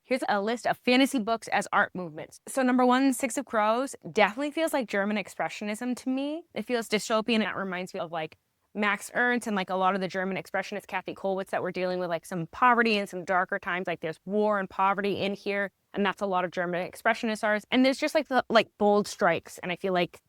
Here's a list of fantasy books as art movements. So number one, Six of Crows definitely feels like German Expressionism to me. It feels dystopian. That reminds me of like Max Ernst and like a lot of the German Expressionists, Kathy Kollwitz, that were dealing with like some poverty and some darker times. Like there's war and poverty in here, and that's a lot of German Expressionist artists. And there's just like the like bold strikes, and I feel like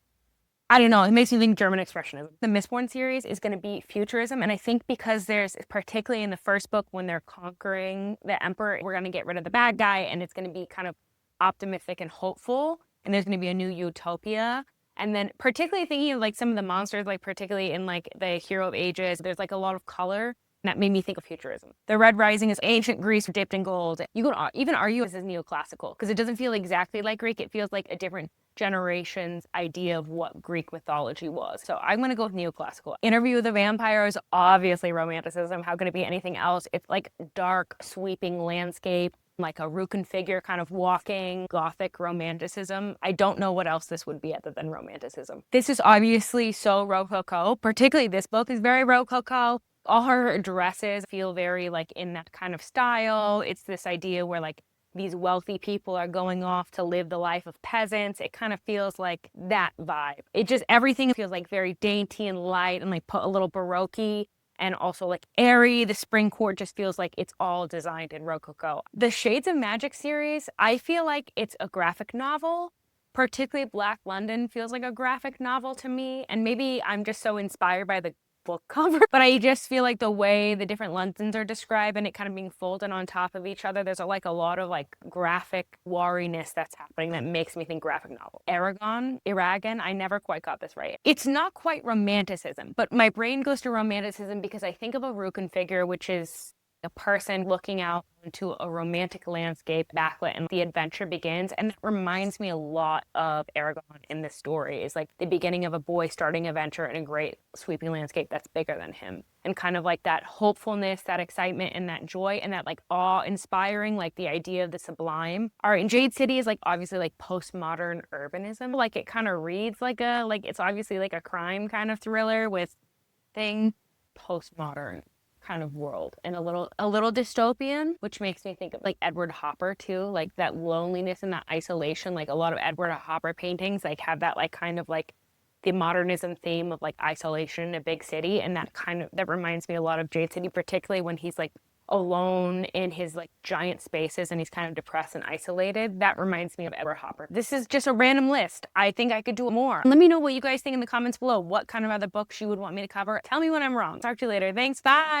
I don't know. It makes me think German Expressionism. The Mistborn series is going to be futurism. And I think because there's, particularly in the first book, when they're conquering the Emperor, we're going to get rid of the bad guy and it's going to be kind of optimistic and hopeful. And there's going to be a new utopia. And then particularly thinking of like some of the monsters, like particularly in like the Hero of Ages, there's like a lot of color. And that made me think of futurism. The Red Rising is ancient Greece dipped in gold. You could even argue this is neoclassical because it doesn't feel exactly like Greek. It feels like a different generation's idea of what Greek mythology was. So I'm going to go with neoclassical. Interview with the Vampire is obviously romanticism. How can it be anything else? It's like dark, sweeping landscape, like a Rukin figure kind of walking, gothic romanticism. I don't know what else this would be other than romanticism. This is obviously so Rococo. Particularly this book is very Rococo. All her dresses feel very like in that kind of style. It's this idea where like these wealthy people are going off to live the life of peasants. It kind of feels like that vibe. It just, everything feels like very dainty and light and like put a little Baroque and also like airy. The spring court just feels like it's all designed in Rococo. The Shades of Magic series, I feel like it's a graphic novel. Particularly Black London feels like a graphic novel to me. And maybe I'm just so inspired by the book cover, but I just feel like the way the different Londons are described and it kind of being folded on top of each other, there's like a lot of like graphic wariness that's happening that makes me think graphic novel. Eragon, I never quite got this right. It's not quite romanticism, but my brain goes to romanticism because I think of a Rukin figure, which is a person looking out into a romantic landscape, backlit, and the adventure begins. And that reminds me a lot of Aragon in this story. It's like the beginning of a boy starting a venture in a great sweeping landscape that's bigger than him. And kind of like that hopefulness, that excitement, and that joy, and that like awe-inspiring, like the idea of the sublime. All right, and Jade City is like obviously like postmodern urbanism. Like it kind of reads like it's obviously like a crime kind of thriller with postmodern kind of world and a little dystopian, which makes me think of like Edward Hopper too, like that loneliness and that isolation. Like a lot of Edward Hopper paintings like have that like kind of like the modernism theme of like isolation in a big city, and that reminds me a lot of Jade City, particularly when he's like alone in his like giant spaces and he's kind of depressed and isolated. That reminds me of Edward Hopper. This is just a random list. I think I could do more. Let me know what you guys think in the comments below. What kind of other books you would want me to cover. Tell me when I'm wrong. Talk to you later. Thanks. Bye.